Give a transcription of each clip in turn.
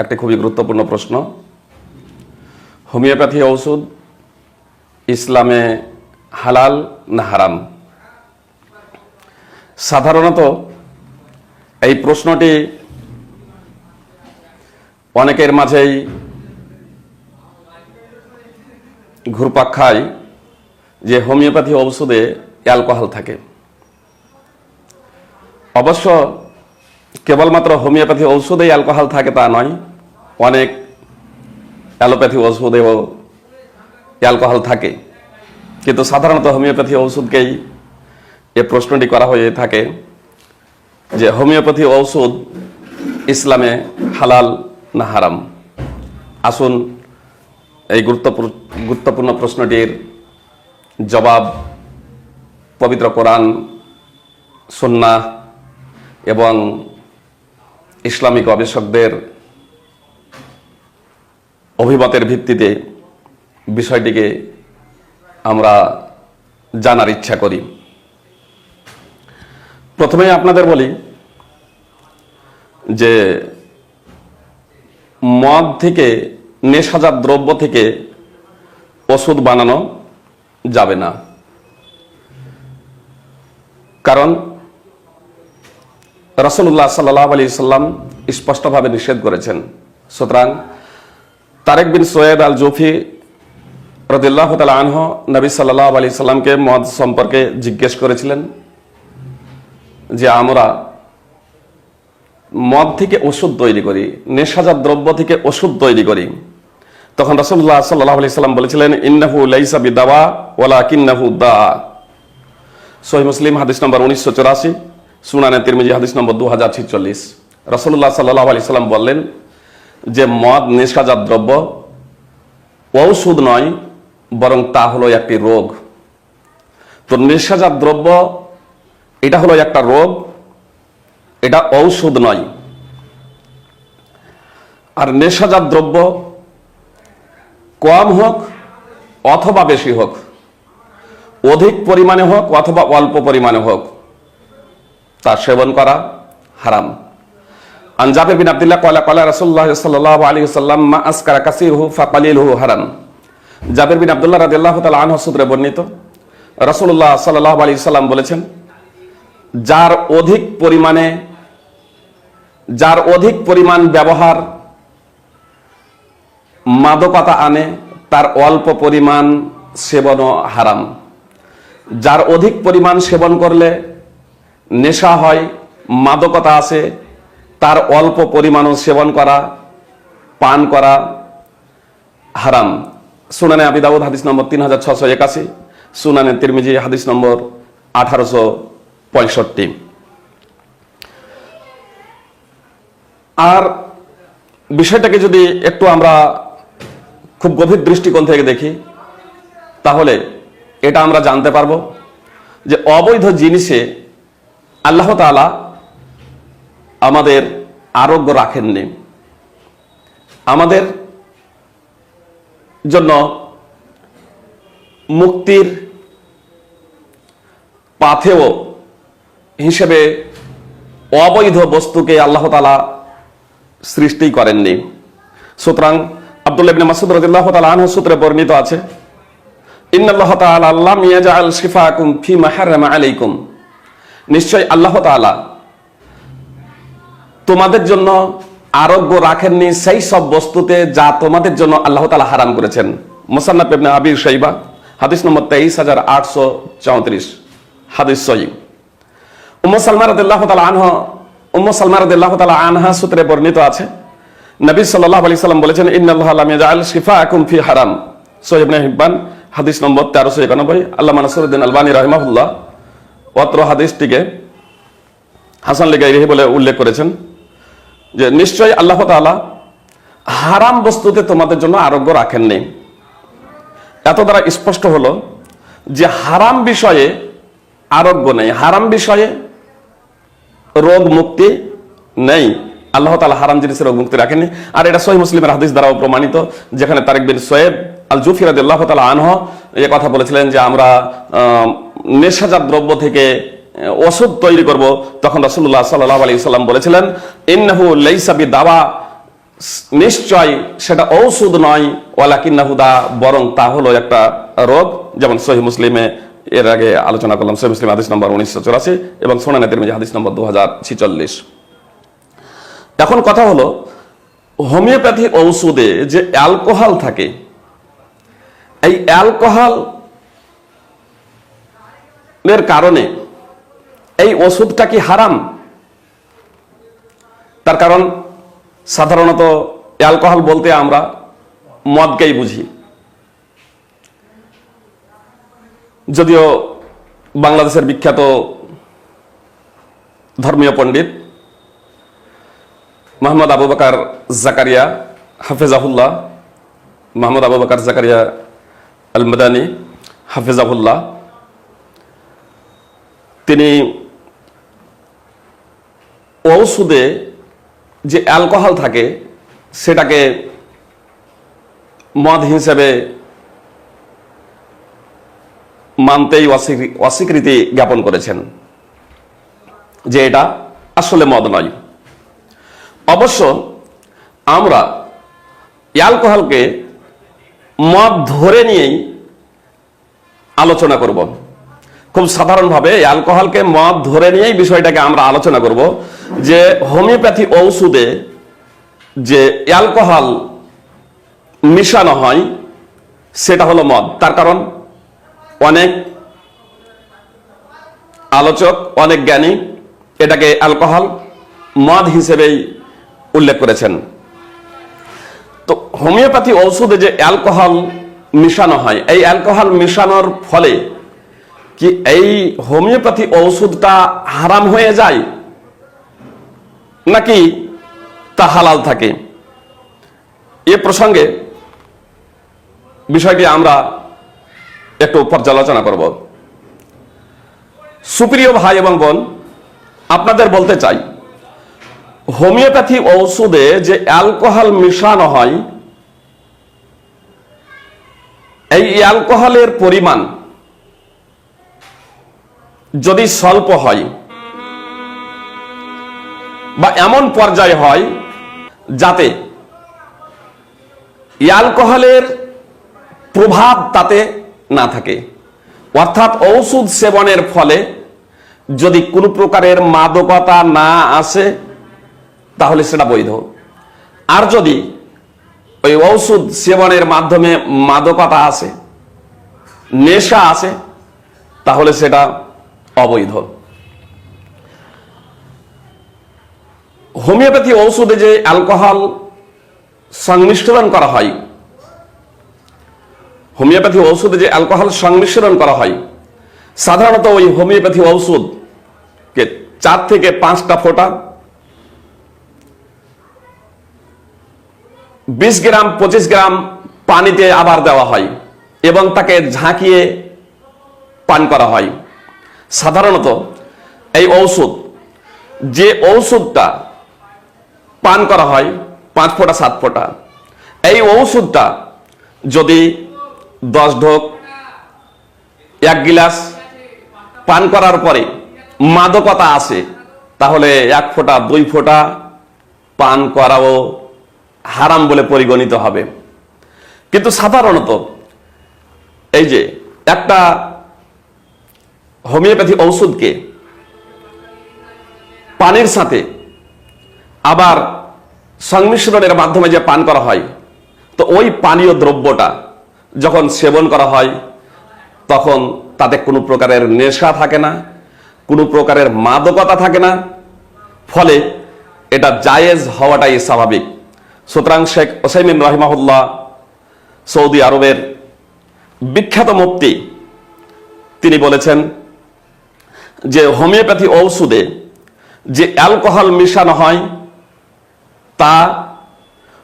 একটি খুবই গুরুত্বপূর্ণ প্রশ্ন। হোমিওপ্যাথি ঔষধ ইসলামে হালাল না হারাম? সাধারণত এই প্রশ্নটি অনেকের মাঝেই ঘুরপাক খায় যে হোমিওপ্যাথি ঔষধে অ্যালকোহল থাকে। অবশ্য কেবলমাত্র হোমিওপ্যাথি ঔষধেই অ্যালকোহল থাকে তা নয়, অনেক অ্যালোপ্যাথি ঔষধেও অ্যালকোহল থাকে, কিন্তু সাধারণত হোমিওপ্যাথি ঔষধকেই এ প্রশ্নটি করা হয়ে থাকে যে হোমিওপ্যাথি ঔষধ ইসলামে হালাল না হারাম। আসুন এই গুরুত্বপূর্ণ প্রশ্নটির জবাব পবিত্র কোরআন, সুন্নাহ এবং ইসলামিক গবেষকদের অভিমতের ভিত্তিতে বিষয়টিকে আমরা জানার ইচ্ছা করি। প্রথমেই আপনাদের বলি যে মদ থেকে, নেশাজাত দ্রব্য থেকে ওষুধ বানানো যাবে না, কারণ রাসূলুল্লাহ সাল্লাল্লাহু আলাইহি সাল্লাম স্পষ্টভাবে নিষেধ করেছেন। সুতরাং তারেক বিন সোয়েদ আল জুফি রাদিয়াল্লাহু তাআলা আনহু নবী সাল্লাল্লাহু আলাইহি সাল্লামকে মদ সম্পর্কে জিজ্ঞেস করেছিলেন যে আমরা মদ থেকে ওষুধ তৈরি করি, নেশাজাত দ্রব্য থেকে ওষুধ তৈরি করি। তখন রাসূলুল্লাহ সাল্লাল্লাহু আলাইহি সাল্লাম বলেছিলেন, ইন্নাহু লাইসা বিদাওয়া ওয়ালাকিন্নাহু দা। সহিহ মুসলিম হাদিস নম্বর 1984, সুনানে তিরমিজি হাদিস নম্বর 2046। রাসূলুল্লাহ সাল্লাল্লাহু আলাইহি সাল্লাম বললেন যে মদ নেশাজাত দ্রব্য, ঔষধ নয়, বরং তা হলো একটি রোগ। তো নেশাজাত দ্রব্য এটা হলো একটা রোগ, এটা ঔষধ নয়। আর নেশাজাত দ্রব্য কম হোক অথবা বেশি হোক, অধিক পরিমাণে হোক অথবা অল্প পরিমাণে হোক, তা সেবন করা হারাম। আন জাবির বিন আব্দুল্লাহ ক্বালা ক্বালা রাসূলুল্লাহ সাল্লাল্লাহু আলাইহি ওয়াসাল্লাম মা আসকারা কাসীরুহু ফাকালিলুহু হারাম। জাবির বিন আব্দুল্লাহ রাদিয়াল্লাহু তাআলা আনহু সূত্রে বর্ণিত, রাসূলুল্লাহ সাল্লাল্লাহু আলাইহি ওয়াসাল্লাম বলেছেন, যার অধিক পরিমাণ ব্যবহার মাদকতা আনে, তার অল্প পরিমাণ সেবনও হারাম। যার অধিক পরিমাণ সেবন করলে নেশা হয়, মাদকতা আছে, তার অল্প পরিমাণও সেবন করা, পান করা হারাম। সুনানে আবি দাউদ হাদিস নম্বর 3681, সুনানে তিরমিজি হাদিস নম্বর 1865। আর বিষয়টাকে যদি একটু আমরা খুব গভীর দৃষ্টিকোণ থেকে দেখি, তাহলে এটা আমরা জানতে পারবো যে অবৈধ জিনিসে আল্লাহ তাআলা আমাদের আরোগ্য রাখেননি। আমাদের জন্য মুক্তির পাথেয় হিসেবে অবৈধ বস্তুকে আল্লাহ তাআলা সৃষ্টি করেননি। সুতরাং আব্দুল্লাহ ইবনে মাসউদ রাদিয়াল্লাহু তাআলা আনহু সূত্রে বর্ণিত আছে, ইন্নাল্লাহ তাআলা লাম ইয়াজআল শিফাকুম ফিমা হারামা আলাইকুম। নিশ্চয় আল্লাহ তাআলা তোমাদের জন্য আরোগ্য রাখেননি সেই সব বস্তুতে যা তোমাদের জন্য আল্লাহ তাআলা হারাম করেছেন। মুসান্নাফ ইবনে আবি শাইবা হাদিস নম্বর 23834, হাদিস সহিহ। উম্মু সালমা রাদিয়াল্লাহু তাআলা আনহা সূত্রে বর্ণিত আছে, নবী সাল্লাল্লাহু আলাইহি সাল্লাম বলেছেন, ইন্নাল্লাহা লাম ইয়াজআল শিফাকুম ফি হারাম। সহিহ ইবনে হিব্বান হাদিস নম্বর 1391। আল্লামা নাসিরউদ্দিন আলবানী রাহিমাহুল্লাহ অত্র হাদিসটিকে হাসান লিগাইরিহি বলে উল্লেখ করেছেন যে নিশ্চয়ই আল্লাহ তাআলা হারাম বস্তুতে তোমাদের জন্য আরোগ্য রাখেননি। এত দ্বারা স্পষ্ট হলো যে হারাম বিষয়ে আরোগ্য নেই, হারাম বিষয়ে রোগ মুক্তি নেই। আল্লাহ তাআলা হারাম জিনিসের রোগ মুক্তি রাখেননি। আর এটা সহিহ মুসলিমের হাদিস দ্বারাও প্রমাণিত, যেখানে তারেক বিন সোয়েব আল জুফি রাদিয়াল্লাহু তাআলা আনহু এই কথা বলেছিলেন যে আমরা নেশাজাত দ্রব্য থেকে ওষুধ তৈরি করব। তখন রাসূলুল্লাহ সাল্লাল্লাহু আলাইহি সাল্লাম বলেছিলেন, ইন্নাহু লাইসা বিদাওয়া নিশ্চয় সেটা ঔষধ নয়, ওয়ালাকিন্নাহু দা, বরং তা হলো একটা রোগ। যেমন সহিহ মুসলিমে এর আগে আলোচনা করলাম, সহিহ মুসলিম হাদিস নম্বর 1984 এবং সুনানে তিরমিজি হাদিস নম্বর 2046। এখন কথা হলো, হোমিওপ্যাথি ঔষধে যে অ্যালকোহল থাকে, এই অ্যালকোহল এর কারণে এই ওষুধটা কি হারাম? তার কারণ সাধারণত অ্যালকোহল বলতে আমরা মদকেই বুঝি। যদিও বাংলাদেশের বিখ্যাত ধর্মীয় পণ্ডিত মোহাম্মদ আবু বকর জাকারিয়া হাফেজাহুল্লাহ, মোহাম্মদ আবু বকর জাকারিয়া আল মাদানী হাফেজাহুল্লাহ, তিনি ঔষধে যে অ্যালকোহল থাকে সেটাকে মদ হিসেবে মানতেই অস্বীকৃতি জ্ঞাপন করেছেন যে এটা আসলে মদ নয়। অবশ্য আমরা অ্যালকোহলকে মদ ধরে নিয়েই আলোচনা করব। খুব সাধারণভাবে অ্যালকোহলকে মদ ধরে নিয়েই বিষয়টাকে আমরা আলোচনা করব যে হোমিওপ্যাথি ঔষধে যে অ্যালকোহল মিশানো হয় সেটা হলো মদ। তার কারণ অনেক আলোচক, অনেক জ্ঞানী এটাকে অ্যালকোহল মদ হিসেবেই উল্লেখ করেছেন। তো হোমিওপ্যাথি ঔষধে যে অ্যালকোহল মিশানো হয়, এই অ্যালকোহল মিশানোর ফলে কি এই হোমিওপ্যাথি ঔষধটা হারাম হয়ে যায় নাকি তা হালাল থাকে? এ প্রসঙ্গে বিষয়টি আমরা একটু পর্যালোচনা করব। সুপ্রিয় ভাই এবং বোন, আপনাদের বলতে চাই, হোমিওপ্যাথি ঔষধে যে অ্যালকোহল মিশানো হয়, এই অ্যালকোহলের পরিমাণ যদি স্বল্প হয় বা এমন পর্যায়ে হয় যাতে অ্যালকোহলের প্রভাব তাতে না থাকে, অর্থাৎ ঔষধ সেবনের ফলে যদি কোনো প্রকারের মাদকতা না আসে তাহলে সেটা বৈধ। আর যদি ওই ঔষধ সেবনের মাধ্যমে মাদকতা আসে, নেশা আসে, তাহলে সেটা অবৈধ। হোমিওপ্যাথি ঔষধে যে অ্যালকোহল সংমিশ্রণ করা হয়, হোমিওপ্যাথি ঔষধে যে অ্যালকোহল সংমিশ্রণ করা হয়, সাধারণত ওই হোমিওপ্যাথি ঔষধকে 4 থেকে 5টা ফোঁটা 20 গ্রাম 25 গ্রাম পানিতে আবার দেওয়া হয় এবং তাকে ঝাঁকিয়ে পান করা হয়। সাধারণত এই ঔষধ, যে ঔষধটা পান করা হয় 5 ফোঁটা 7 ফোঁটা, এই ঔষধটা যদি 10 ঢোক 1 গিলাস পান করার পরে মাদকতা আসে তাহলে 1 ফোঁটা 2 ফোঁটা পান করাও হারাম বলে পরিগণিত হবে। কিন্তু সাধারণত এই যে একটা হোমিওপ্যাথি ঔষধকে পানির সাথে আবার সংমিশ্রণের মাধ্যমে যে পান করা হয়, তো ওই পানীয় দ্রব্যটা যখন সেবন করা হয় তখন তাতে কোনো প্রকারের নেশা থাকে না, কোনো প্রকারের মাদকতা থাকে না, ফলে এটা জায়েজ হওয়াটাই স্বাভাবিক। সুতরাং শেখ ওসাইমিন রাহিমাহুল্লাহ, সৌদি আরবের বিখ্যাত মুফতি, তিনি বলেছেন যে হোমিওপ্যাথি ঔষধে যে অ্যালকোহল মিশানো হয় তা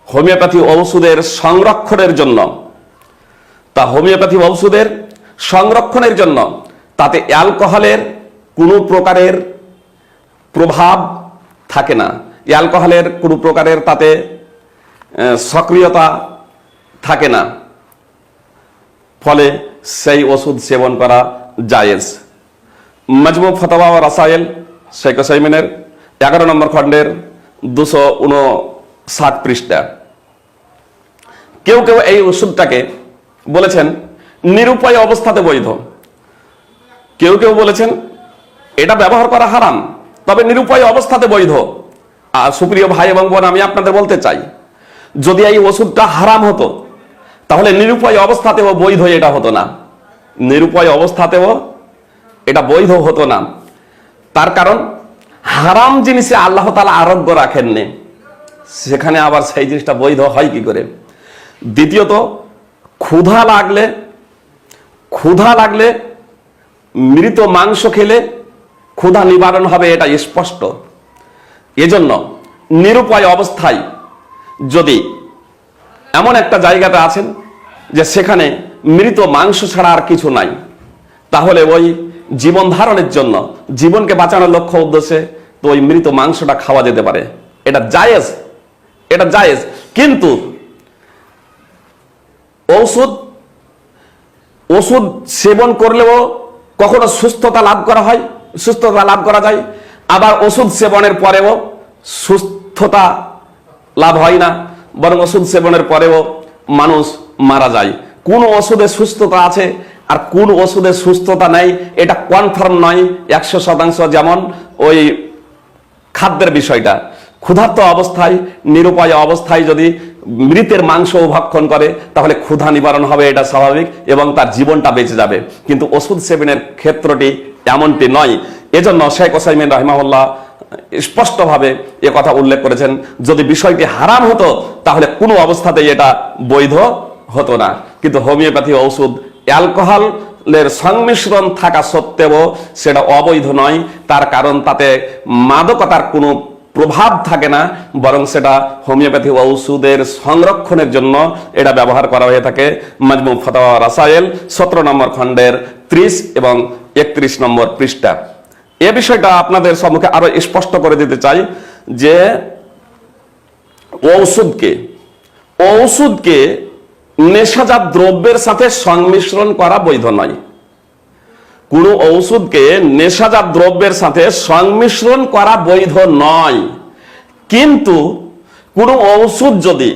হোমিওপ্যাথি ঔষধের সংরক্ষণের জন্য, তাতে অ্যালকোহলের কোনো প্রকারের প্রভাব থাকে না, অ্যালকোহলের কোনো প্রকারের তাতে সক্রিয়তা থাকে না, ফলে সেই ওষুধ সেবন করা জায়েজ। মাজমু ফাতাওয়া ওয়া রাসায়েল, শেখ ওসাইমিনের 11 নম্বর খণ্ডের 7 পৃষ্ঠা। কেউ কেউ এই ওষুধটাকে বলেছেন নিরুপায় অবস্থাতে বৈধ, কেউ কেউ বলেছেন এটা ব্যবহার করা হারাম তবে নিরুপায় অবস্থাতে বৈধ। আর সুপ্রিয় ভাই এবং বোন, আমি আপনাদের বলতে চাই, যদি এই ওষুধটা হারাম হতো তাহলে নিরুপায় অবস্থাতেও বৈধ এটা হতো না, নিরুপায় অবস্থাতেও এটা বৈধ হতো না। তার কারণ হারাম জিনিসে আল্লাহ তাআলা আরোগ্য রাখেননি, সেখানে আবার সেই জিনিসটা বৈধ হয় কি করে? দ্বিতীয়ত, ক্ষুধা লাগলে মৃত মাংস খেলে ক্ষুধা নিবারণ হবে, এটা স্পষ্ট। এজন্য নিরুপায় অবস্থায় যদি এমন একটা জায়গাতে আছেন যে সেখানে মৃত মাংস ছাড়া আর কিছু নাই, তাহলে ওই জীবন ধারণের জন্য, জীবনকে বাঁচানোর লক্ষ্য উদ্দেশ্যে তো ওই মৃত মাংসটা খাওয়া যেতে পারে, এটা জায়েজ, এটা জায়েজ। কিন্তু ওষুধ সেবন করলেও কখনো সুস্থতা লাভ করা যায়, আবার ওষুধ সেবনের পরেও সুস্থতা লাভ হয় না, বরং ওষুধ সেবনের পরেও মানুষ মারা যায়। কোন ওষুধে সুস্থতা আছে আর কোন ওষুধে সুস্থতা নেই এটা কনফার্ম নয় 100%। যেমন ওই খাদ্যের বিষয়টা, ক্ষুধার্ত অবস্থায়, নিরুপায় অবস্থায় যদি মৃতের মাংস ভক্ষণ করে তাহলে ক্ষুধা নিবারণ হবে, এটা স্বাভাবিক, এবং তার জীবনটা বেঁচে যাবে। কিন্তু ওষুধ সেবনের ক্ষেত্রটি এমনটি নয়। এজন্য শেখ ওসাইমিন রাহিমাহুল্লাহ স্পষ্টভাবে এ কথা উল্লেখ করেছেন, যদি বিষয়টি হারাম হতো তাহলে কোনো অবস্থাতেই এটা বৈধ হতো না। কিন্তু হোমিওপ্যাথি ঔষধ অ্যালকোহলের সংমিশ্রণ থাকা সত্ত্বেও সেটা অবৈধ নয়, তার কারণ তাতে মাদকতার কোনো প্রভাব থাকে না, বরং সেটা হোমিওপ্যাথি ঔষধের সংরক্ষণের জন্য এটা ব্যবহার করা হয়ে থাকে। মাজমু ফাতাওয়া রাসায়েল 17 নম্বর খণ্ডের 30 এবং 31 নম্বর পৃষ্ঠা। এ বিষয়টা আপনাদের সম্মুখে আরো স্পষ্ট করে দিতে চাই যে ঔষধকে নেশাজাত দ্রব্যের সাথে সংমিশ্রণ করা বৈধ নয়। কোন ঔষধকে নেশাজাত দ্রব্যের সাথে সংমিশ্রণ করা বৈধ নয়, কিন্তু কোন ঔষধ যদি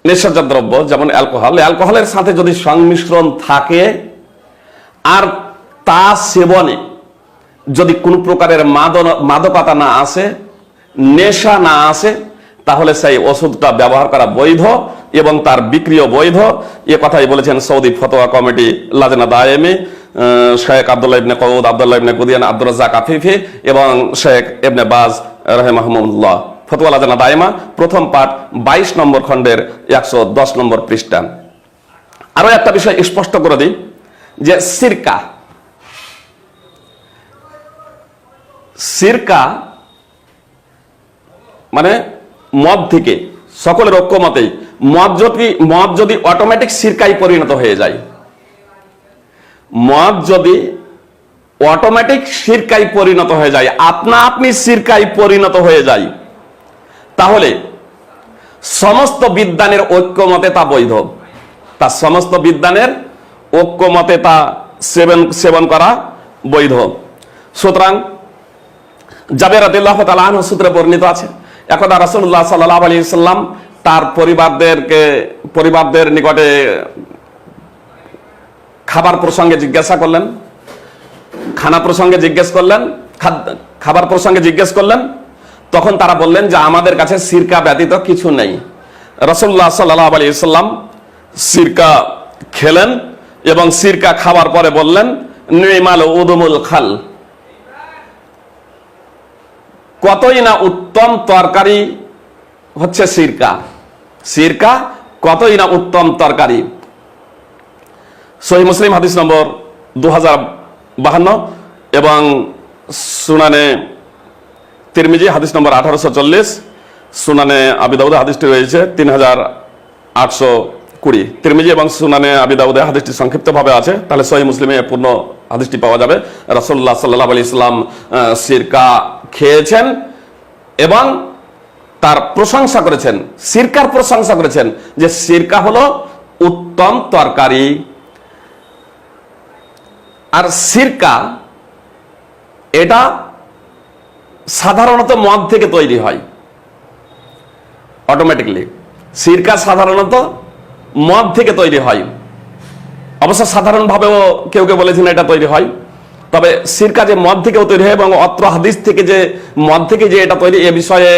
নেশাজাত দ্রব্য যেমন অ্যালকোহলের সাথে যদি সংমিশ্রণ থাকে আর তা সেবনে যদি কোনো প্রকারের মাদকতা না আসে, নেশা না আসে, তাহলে সেই ওষুধটা ব্যবহার করা বৈধ এবং তার বিক্রিও বৈধ। এ কথাই বলেছেন সৌদি ফতোয়া কমিটি লাজনা দায়েমে শেখ আব্দুল্লাহ ইবনে কউদ, আব্দুল্লাহ ইবনে কুদিয়ান, আব্দুর রাজ্জাক আফিফি এবং শেখ ইবনে বাজ রাহিমাহুমুল্লাহ। ফতোয়া লাজনা দায়েমা প্রথম পাঠ 22 নম্বর খণ্ডের 110 নম্বর পৃষ্ঠা। আরো একটা বিষয় স্পষ্ট করে দিই যে সিরকা মানে মদ থেকে সকলের ঐক্যমতেই মদ যদি অটোমেটিক সিরকায় পরিণত হয়ে যায়, মদ যদি অটোমেটিক সিরকায় পরিণত হয়ে যায়, আপনি সিরকায় পরিণত হয়ে যায়, তাহলে সমস্ত বিদ্বানের ঐক্যমতে তা বৈধ, তা সমস্ত বিদ্বানের ঐক্যমতে তা সেবন করা বৈধ। সুতরাং জাবের রাদিয়াল্লাহু তাআলা আনহু সূত্রে বর্ণিত আছে, একদা রাসূলুল্লাহ সাল্লাল্লাহু আলাইহি সাল্লাম তার পরিবারদের নিকটে খাবার প্রসঙ্গে জিজ্ঞাসা করলেন, খাবার প্রসঙ্গে জিজ্ঞেস করলেন। তখন তারা বললেন যে আমাদের কাছে সিরকা ব্যতীত কিছু নেই। রাসূলুল্লাহ সাল্লাল্লাহু আলাইহি সাল্লাম সিরকা খেলেন এবং সিরকা খাওয়ার পরে বললেন, নিমাল উদুমুল খাল, কতই না উত্তম তরকারি হচ্ছে সিরকা কতই না উত্তম তরকারি। সহিহ মুসলিম হাদিস নম্বর 2052 এবং সুনানে তিরমিজি হাদিস নম্বর 1840, সুনানে আবি দাউদে হাদিসটি রয়েছে 3820। তিরমিজি এবং সুনানে আবি দাউদে হাদিসটি সংক্ষিপ্তভাবে আছে, তাহলে সহিহ মুসলিমে পূর্ণ হাদিসটি পাওয়া যাবে। রাসূলুল্লাহ সাল্লাল্লাহু আলাইহি সাল্লাম সিরকা খেয়েছেন এবং তার প্রশংসা করেছেন, সিরকার প্রশংসা করেছেন যে সিরকা হলো উত্তম তরকারি। আর সিরকা এটা সাধারণত মদ থেকে তৈরি হয়, অটোমেটিকলি। সিরকা সাধারণত মদ থেকে তৈরি হয়, অবশ্য সাধারণভাবেও কেউ কেউ বলেছেন এটা তৈরি হয়, তবে সিরকা যে মদ থেকেও তৈরি হয় এবং অত্র হাদিস থেকে যে মদ থেকে যে এটা তৈরি, এ বিষয়ে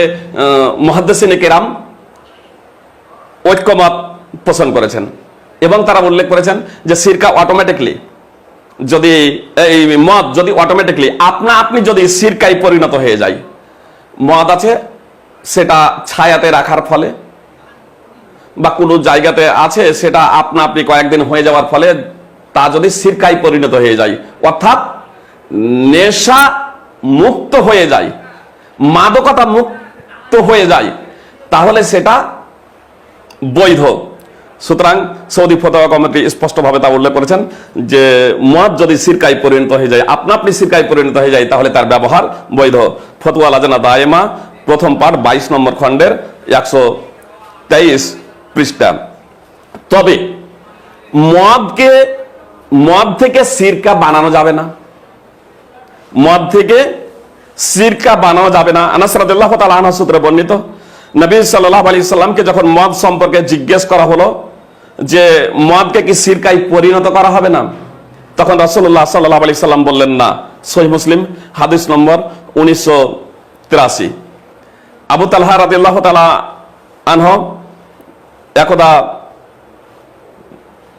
মুহাদ্দিসিনে কেরাম ঐক্যমত পোষণ করেছেন এবং তারা উল্লেখ করেছেন যে সিরকা অটোমেটিকলি যদি এই মদ যদি অটোমেটিকলি আপনি যদি সিরকায় পরিণত হয়ে যায়, মদ আছে সেটা ছায়াতে রাখার ফলে বা কোনো জায়গাতে আছে সেটা আপনি কয়েকদিন হয়ে যাওয়ার ফলে তা যদি সিরকায় পরিণত হয়ে যায়, অর্থাৎ নেশা মুক্ত হয়ে যায়, মাদকতা মুক্ত হয়ে যায়, তাহলে সেটা বৈধ। সুতরাং সৌদি ফতোয়া কমিটি স্পষ্টভাবে তা উল্লেখ করেছেন যে মদ যদি সিরকায় পরিণত হয়ে যায়, আপনি সিরকায় পরিণত হয়ে যায়, তাহলে তার ব্যবহার বৈধ। ফতোয়া লাজনা দায়েমা প্রথম পাঠ 22 নম্বর খণ্ডের 123 পৃষ্ঠা। তবে মদ থেকে সিরকা বানানো যাবে না, মদ থেকে সিরকা বানানো যাবে না। আনাস রাদিয়াল্লাহু তাআলা আনহু সূত্রে বর্ণিত, নবী সাল্লাল্লাহু আলাইহি সাল্লামকে যখন মদ সম্পর্কে জিজ্ঞেস করা হলো যে মদকে কি সিরকায় পরিণত করা হবে না, তখন রাসূলুল্লাহ সাল্লাল্লাহু আলাইহি সাল্লাম বললেন না। সহিহ মুসলিম হাদিস নম্বর 1983। আবু তালহা রাদিয়াল্লাহু তাআলা আনহু একদা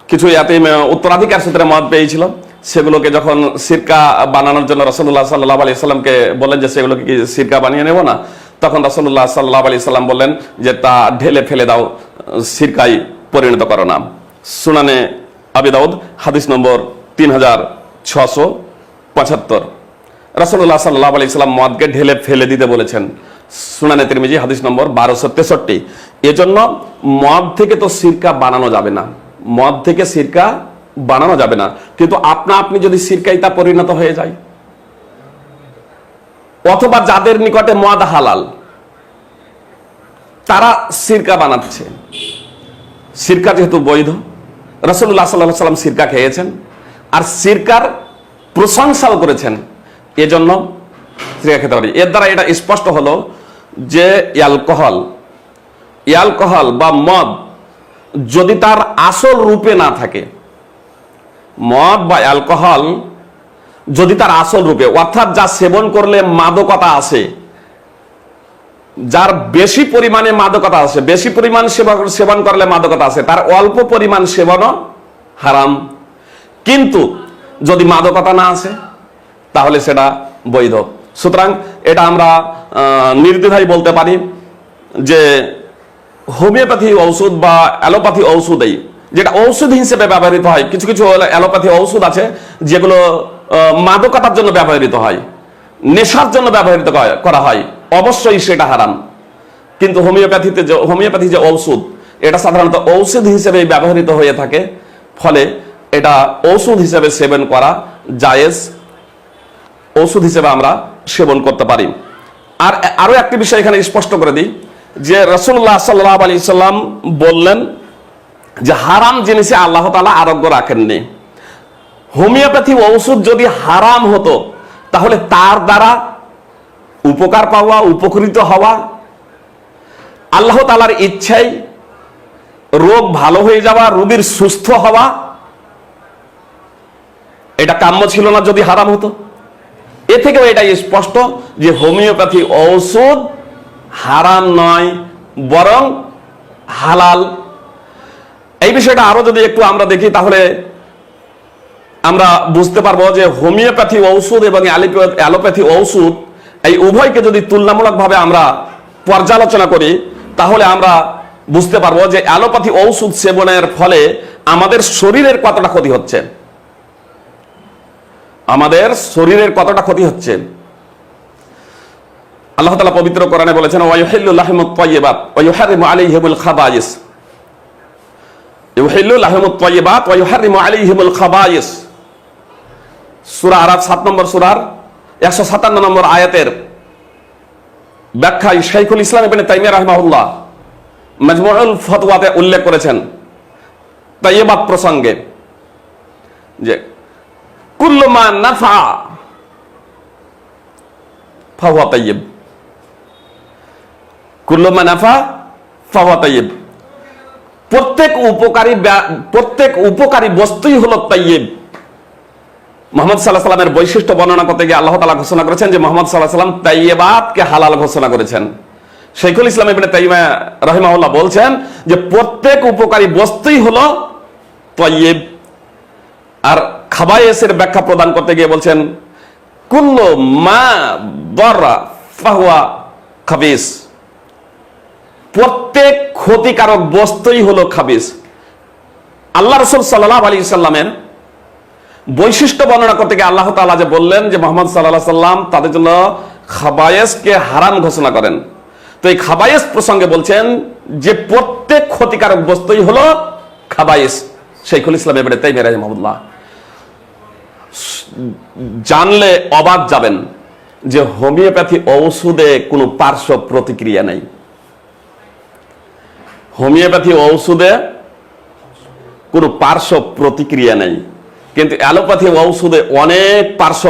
কিছু ইয়াতিম উত্তরাধিকার সূত্রে মদ পেয়েছিল, সেগুলোকে যখন সিরকা বানানোর জন্য রাসূলুল্লাহ সাল্লাল্লাহু আলাইহি সাল্লামকে বললেন যে সেগুলোকে কি সিরকা বানিয়ে নেব না, তখন রাসূলুল্লাহ সাল্লাল্লাহু আলাইহি সাল্লাম বললেন যে তা ঢেলে ফেলে দাও, সিরকায় পরিণত করো না। সুনানে আবি দাউদ হাদিস নম্বর 3675। রাসূলুল্লাহ সাল্লাল্লাহু আলাইহি সাল্লাম মদকে ঢেলে ফেলে দিতে বলেছেন। সুনানে তিরমিজি হাদিস নম্বর 1263। এজন্য মদ থেকে তো সিরকা বানানো যাবে না, মদ থেকে সিরকা বানানো যাবে না, কিন্তু আপনি যদি সিরকায় তা পরিণত হয়ে যায়, অথবা যাদের নিকটে মদ হালাল তারা সিরকা বানাচ্ছে, সিরকা যেহেতু বৈধ, রাসূলুল্লাহ সাল্লাল্লাহু আলাইহি সাল্লাম সিরকা খেয়েছেন আর সিরকার প্রশংসাও করেছেন, এজন্য সিরকা খেতে পারি। এর দ্বারা এটা স্পষ্ট হলো যে অ্যালকোহল বা মদ যদি তার আসল রূপে না থাকে, মদ বা অ্যালকোহল যদি তার আসল রূপে, অর্থাৎ যা সেবন করলে মাদকতা আসে, যার বেশি পরিমাণে মাদকতা আসে, বেশি পরিমাণ সেবন করলে মাদকতা আসে, তার অল্প পরিমাণ সেবনও হারাম। কিন্তু যদি মাদকতা না আসে তাহলে সেটা বৈধ। সুতরাং এটা আমরা নির্দ্বিধায় বলতে পারি যে হোমিওপ্যাথি ঔষধ বা অ্যালোপ্যাথি ঔষধেই, যেটা ঔষধ হিসেবে ব্যবহৃত হয়, কিছু কিছু অ্যালোপ্যাথি ঔষধ আছে যেগুলো মাদকতার জন্য ব্যবহৃত হয়, নেশার জন্য ব্যবহৃত করা হয়, অবশ্যই সেটা হারাম। কিন্তু হোমিওপ্যাথি যে ঔষধ, এটা সাধারণত ঔষধ হিসেবে ব্যবহৃত হয়ে থাকে, ফলে এটা ঔষধ হিসেবে সেবন করা জায়েজ, ঔষধ হিসেবে আমরা সেবন করতে পারি। আর আরো একটি বিষয় এখানে স্পষ্ট করে দিই যে রাসূলুল্লাহ সাল্লাল্লাহু আলাইহি সাল্লাম বললেন যে হারাম জিনিসে আল্লাহ তাআলা আরোগ্য রাখেননি। হোমিওপ্যাথি ঔষধ যদি হারাম হতো তাহলে তার দ্বারা উপকার পাওয়া, উপকৃত হওয়া, আল্লাহ তাআলার ইচ্ছায় রোগ ভালো হয়ে যাওয়া, রোগীর সুস্থ হওয়া, এটা কাম্য ছিল না যদি হারাম হতো। এ থেকেও এটা স্পষ্ট যে হোমিওপ্যাথি ঔষধ হারাম নয়, বরং হালাল। এই বিষয়টা আরো যদি একটু আমরা দেখি তাহলে আমরা বুঝতে পারবো যে হোমিওপ্যাথি ঔষধ এবং অ্যালোপ্যাথি ঔষধ এই উভয়কে যদি তুলনামূলকভাবে আমরা পর্যালোচনা করি তাহলে আমরা বুঝতে পারবো যে অ্যালোপ্যাথি ঔষধ সেবনের ফলে আমাদের শরীরের কতটা ক্ষতি হচ্ছে, আমাদের শরীরের কতটা ক্ষতি হচ্ছে। আল্লাহ তাআলা পবিত্র কোরআনে বলেছেন ওয়াইহিল্লু লাহমুত তাইয়্যিবাত ওয়া ইউহারিমু আলাইহিমুল খাবাইস, ইউহিল্লু লাহমুত তাইয়্যিবাত ওয়া ইউহারিমু আলাইহিমুল খাবাইস। সূরা আরাফ 7 নম্বর সূরার 157 নম্বর আয়াতের ব্যাখ্যায় শাইখুল ইসলাম ইবনে তাইমিয়া রাহিমাহুল্লাহ মাজমুউল ফতওয়াতে উল্লেখ করেছেন তাইয়্যিবাত প্রসঙ্গে যে কুল্লু মা নাফা ফাহুয়া তাইয়্যিব, কুল্লু মা নাফা ফাহুয়া তাইয়্যিব। প্রত্যেক উপকারী বস্তুই হলো তাইয়্যিব। মুহাম্মদ সাল্লাল্লাহু আলাইহি ওয়াসাল্লামের বৈশিষ্ট্য বর্ণনা করতে গিয়ে আল্লাহ তাআলা ঘোষণা করেছেন যে মুহাম্মদ সাল্লাল্লাহু আলাইহি ওয়াসাল্লাম তাইয়্যিবাতকে হালাল ঘোষণা করেছেন। শাইখুল ইসলাম ইবনে তাইমিয়া রাহিমাহুল্লাহ বলছেন যে প্রত্যেক উপকারী বস্তুই হলো তাইয়্যিব। আর খাবায়েসের ব্যাখ্যা প্রদান করতে গিয়ে বলছেন কুল্লু মা দাররা ফাহুয়া খাবিস। প্রত্যেক ক্ষতিকারক বস্তুই হলো খাবিস। আল্লাহ রাসূল সাল্লাল্লাহু আলাইহি সাল্লামের বৈশিষ্ট্য বর্ণনা করতে গিয়ে আল্লাহ তাআলা যে বললেন যে মুহাম্মদ সাল্লাল্লাহু আলাইহি সাল্লাম তাদের জন্য খাবায়েসকে হারাম ঘোষণা করেন, তো এই খাবায়েস প্রসঙ্গে বলছেন যে প্রত্যেক ক্ষতিকারক বস্তুই হলো খাবায়েস। শাইখুল ইসলাম ইবনে তাইমিয়া রাহিমাহুল্লাহ। জানলে অবাক যাবেন যে হোমিওপ্যাথি ঔষধে কোনো পার্শ্ব প্রতিক্রিয়া নেই। হোমিওপ্যাথি ঔষধে কোনো পার্শ্ব প্রতিক্রিয়া নেই, কিন্তু অ্যালোপ্যাথি ঔষধে অনেক পার্শ্ব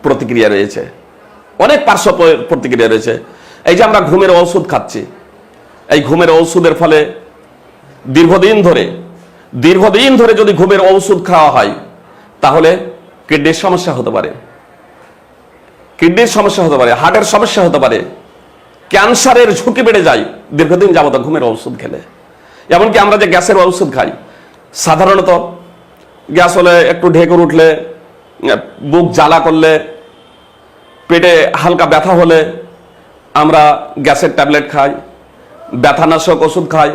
প্রতিক্রিয়া রয়েছে, অনেক পার্শ্ব প্রতিক্রিয়া রয়েছে। এই যে আমরা ঘুমের ঔষধ খাচ্ছি, এই ঘুমের ঔষধের ফলে দীর্ঘদিন ধরে যদি ঘুমের ঔষধ খাওয়া হয় তাহলে কিডনির সমস্যা হতে পারে, হার্টের সমস্যা হতে পারে, ক্যান্সারের ঝুঁকি বেড়ে যায় দীর্ঘদিন যাবত ঘুমের ঔষধ খেলে। এমনকি আমরা যে গ্যাসের ঔষধ খাই, সাধারণত গ্যাস হলে একটু ঢেকুর উঠলে, বুক জ্বালা করলে, পেটে হালকা ব্যথা হলে আমরা গ্যাসের ট্যাবলেট খাই, ব্যথানাশক ওষুধ খাই।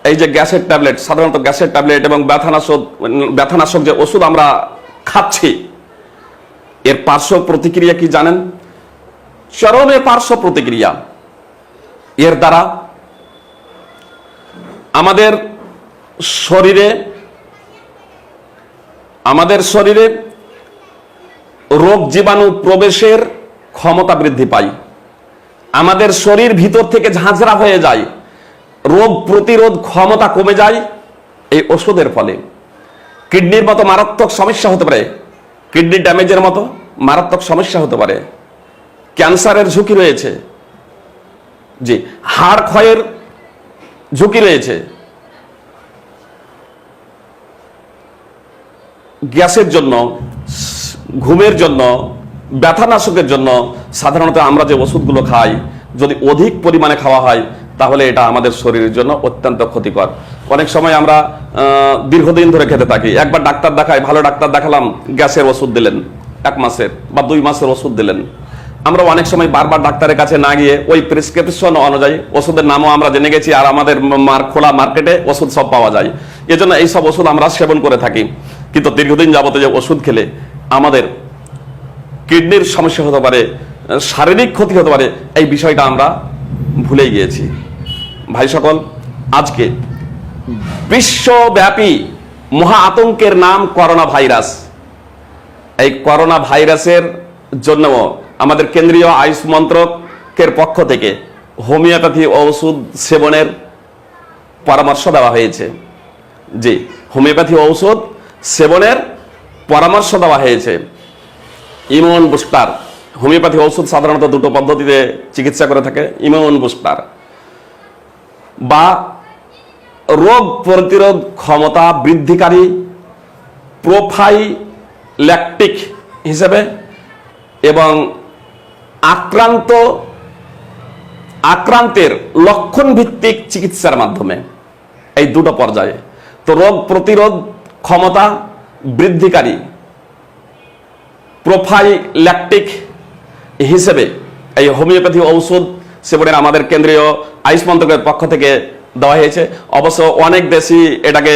এই যে গ্যাসের ট্যাবলেট, সাধারণত গ্যাসের ট্যাবলেট এবং ব্যথানাশক যে ওষুধ আমরা খাচ্ছি, এর পার্শ্ব প্রতিক্রিয়া কি জানেন? চরমে পার্শ্ব প্রতিক্রিয়া। এর দ্বারা আমাদের শরীরে রোগ জীবাণু প্রবেশের ক্ষমতা বৃদ্ধি পায়, আমাদের শরীর ভিতর থেকে ঝাঁঝরা হয়ে যায়, রোগ প্রতিরোধ ক্ষমতা কমে যায় এই ওষুধের ফলে। কিডনির মতো মারাত্মক সমস্যা হতে পারে, কিডনি ড্যামেজের মতো মারাত্মক সমস্যা হতে পারে, ক্যান্সারের ঝুঁকি রয়েছে, জি, হাড় ক্ষয়ের ঝুঁকি রয়েছে। গ্যাসের জন্য, ঘুমের জন্য, ব্যথানাশকের জন্য সাধারণত আমরা যে ওষুধগুলো খাই, যদি অধিক পরিমাণে খাওয়া হয় তাহলে এটা আমাদের শরীরের জন্য অত্যন্ত ক্ষতিকর। অনেক সময় আমরা দীর্ঘদিন ধরে খেতে থাকি, একবার ডাক্তার দেখাই, ভালো ডাক্তার দেখালাম, গ্যাসের ওষুধ দিলেন, 1 মাসের বা 2 মাসের ওষুধ দিলেন। আমরা অনেক সময় বারবার ডাক্তারের কাছে না গিয়ে ওই প্রেসক্রিপশন অনুযায়ী ওষুধের নামও আমরা জেনে গেছি, আর আমাদের খোলা মার্কেটে ওষুধ সব পাওয়া যায়, এজন্য এই সব ওষুধ আমরা সেবন করে থাকি। কিন্তু দীর্ঘদিন যাবত যে ওষুধ খেলে আমাদের কিডনির সমস্যা হতে পারে, শারীরিক ক্ষতি হতে পারে, এই বিষয়টা আমরা ভুলে গিয়েছি। ভাই সকল, আজকে বিশ্বব্যাপী মহা আতঙ্কের নাম করোনা ভাইরাস। এই করোনা ভাইরাসের জন্য আমাদের কেন্দ্রীয় আয়ুষ মন্ত্রকের পক্ষ থেকে হোমিওপ্যাথি ঔষধ সেবনের পরামর্শ দেওয়া হয়েছে। জি, হোমিওপ্যাথি ঔষধ সেবনের পরামর্শ দেওয়া হয়েছে। ইমিউন বুস্টার, হোমিওপ্যাথি ঔষধ সাধারণত 2টো পদ্ধতিতে চিকিৎসা করে থাকে। ইমিউন বুস্টার বা রোগ প্রতিরোধ ক্ষমতা বৃদ্ধিকারী প্রোফাইল্যাকটিক হিসেবে, এবং আক্রান্তের লক্ষণ ভিত্তিক চিকিৎসার মাধ্যমে, এই 2টো পর্যায়ে। তো রোগ প্রতিরোধ ক্ষমতা বৃদ্ধিকারী প্রোফাইল্যাকটিক হিসেবে এই হোমিওপ্যাথি ঔষধ সেবনের আমাদের কেন্দ্রীয় আয়ুষ মন্ত্রকের পক্ষ থেকে দেওয়া হয়েছে। অবশ্য অনেক দেশই এটাকে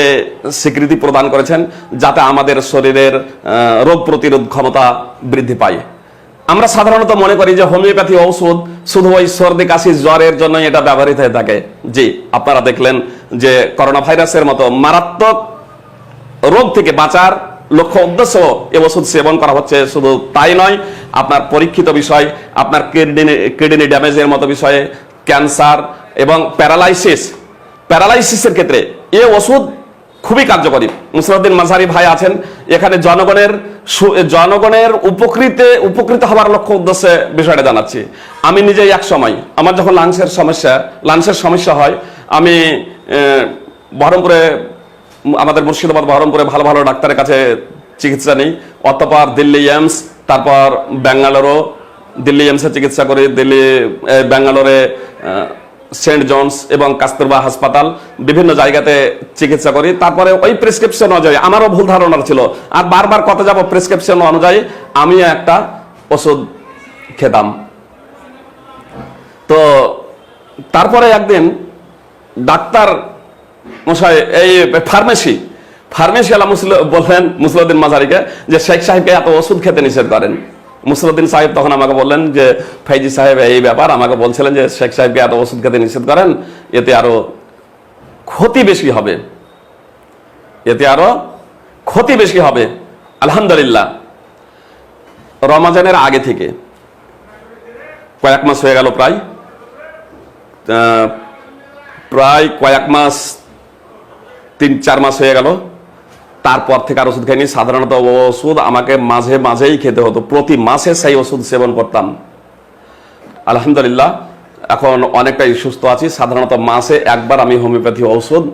স্বীকৃতি প্রদান করেছেন যাতে আমাদের শরীরের রোগ প্রতিরোধ ক্ষমতা বৃদ্ধি পায়। আমরা সাধারণত মনে করি যে হোমিওপ্যাথি ঔষধ শুধু ওই সর্দি কাশি জ্বরের জন্য এটা ব্যবহৃত হয়ে থাকে। জি, আপনারা দেখলেন যে করোনা ভাইরাসের মতো মারাত্মক রোগ থেকে বাঁচার লক্ষ্য উদ্দেশ্য এ ওষুধ সেবন করা হচ্ছে। শুধু তাই নয়, আপনার পরীক্ষিত বিষয়, আপনার কিডনি ড্যামেজের মতো বিষয়ে, ক্যান্সার এবং প্যারালাইসিসের ক্ষেত্রে এ ওষুধ খুবই কার্যকরী। মুসলিউদ্দিন মাঝারি ভাই আছেন এখানে, জনগণের উপকৃত হওয়ার লক্ষ্য উদ্দেশ্যে বিষয়টা জানাচ্ছি। আমি নিজেই এক সময় আমার যখন লাংসের সমস্যা হয়, আমি বহরমপুরে, আমাদের মুর্শিদাবাদ বহরমপুরে ভালো ভালো ডাক্তারের কাছে চিকিৎসা নিই, অতঃপর দিল্লি এইমস, তারপর ব্যাঙ্গালোরও, দিল্লি এইমসে চিকিৎসা করি, ব্যাঙ্গালোরে সেন্ট জনস এবং কাস্তুরবা হাসপাতাল, বিভিন্ন জায়গাতে চিকিৎসা করি। তারপরে ওই প্রেসক্রিপশন অনুযায়ী, আমারও ভুল ধারণা ছিল, আর বারবার কত যাব, প্রেসক্রিপশন অনুযায়ী আমি একটা ওষুধ খেতাম। তো তারপরে একদিন ডাক্তার মশাই, এই ফার্মেসি আলা বললেন মুসলিউদ্দিন মাঝারিকে যে শেখ সাহেবকে এত ওষুধ খেতে নিষেধ করেন। মুসলিউদ্দিন সাহেব তখন আমাকে বললেন যে ফাইজি সাহেব এই ব্যাপার, আমাকে বলছিলেন যে শেখ সাহেবকে এত ওষুধ খেতে নিষেধ করেন, এতে আরো ক্ষতি বেশি হবে, এতে আরো ক্ষতি বেশি হবে। আলহামদুলিল্লাহ, রমাজানের আগে থেকে কয়েক মাস হয়ে গেল, প্রায় কয়েক মাস, 3-4 মাস হয়ে গেল, তারপর থেকে আর ওষুধ খাইনি। সাধারণত ওষুধ আমাকে মাঝে মাঝেই খেতে হতো, প্রতি মাসে সেই ওষুধ সেবন করতাম। আলহামদুলিল্লাহ, এখন অনেকটাই সুস্থ আছি। সাধারণত মাসে একবার আমি হোমিওপ্যাথি ওষুধ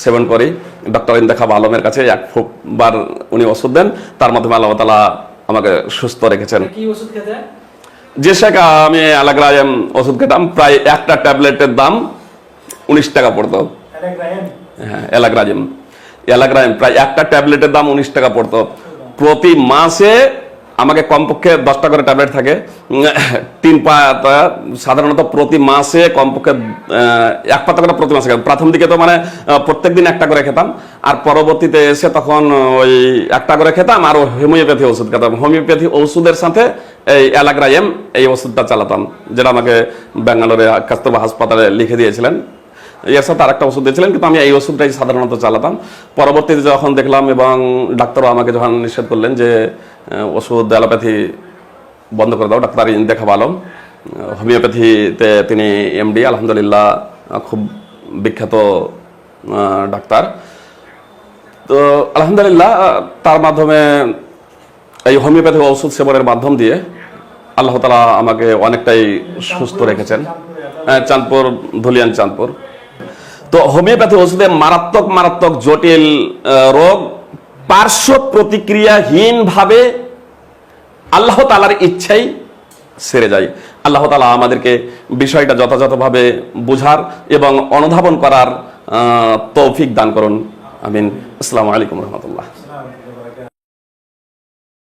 সেবন করি। ডক্টর ইন্তেখাব আলমের কাছে একবার উনি ওষুধ দেন, তার মাধ্যমে আল্লাহ তাআলা আমাকে সুস্থ রেখেছেন। কি ওষুধ খেতে? যে শেখা আমি অ্যালাগ্রায়াম ওষুধ খেতাম, প্রায় একটা ট্যাবলেটের দাম 19 টাকা পড়তো। হ্যাঁ, অ্যালাগ্রায়াম প্রায় একটা ট্যাবলেটের দাম 19 টাকা পড়তো। প্রতি মাসে আমাকে কমপক্ষে 10টা করে ট্যাবলেট থাকে, 3 পাতা, সাধারণত প্রতি মাসে কমপক্ষে 1 পাতা করে প্রতি মাসে খেতাম। প্রথম দিকে তো মানে প্রত্যেকদিন একটা করে খেতাম, আর পরবর্তীতে এসে তখন ওই একটা করে খেতাম, আর হোমিওপ্যাথি ওষুধ খেতাম। হোমিওপ্যাথি ওষুধের সাথে এই অ্যালাগ্রায়াম এই ওষুধটা চালাতাম, যেটা আমাকে ব্যাঙ্গালোরে কাস্তুরবা হাসপাতালে লিখে দিয়েছিলেন। এর সাথে আরেকটা ওষুধ দিয়েছিলেন, কিন্তু আমি এই ওষুধটাই সাধারণত চালাতাম। পরবর্তীতে যখন দেখলাম এবং ডাক্তারও আমাকে যখন নিষেধ করলেন যে ওষুধ অ্যালোপ্যাথি বন্ধ করে দাও, ডাক্তার ইন্তেখাব আলম, হোমিওপ্যাথিতে তিনি এমডি, আলহামদুলিল্লাহ খুব বিখ্যাত ডাক্তার। তো আলহামদুলিল্লাহ তার মাধ্যমে এই হোমিওপ্যাথি ওষুধ সেবনের মাধ্যম দিয়ে আল্লাহ তাআলা আমাকে অনেকটাই সুস্থ রেখেছেন। চাঁদপুর, ধুলিয়ান চাঁদপুর। তো হোমিওপ্যাথি ওষুধে মারাত্মক জটিল রোগ পার্শ্ব প্রতিক্রিয়াহীন ভাবে আল্লাহ তাআলার ইচ্ছাই সেরে যায়। আল্লাহ তাআলা আমাদেরকে বিষয়টা যথাযথভাবে বুঝার এবং অনুধাবন করার তৌফিক দান করুন। আমিন। আসসালামু আলাইকুম রহমতুল্লাহ।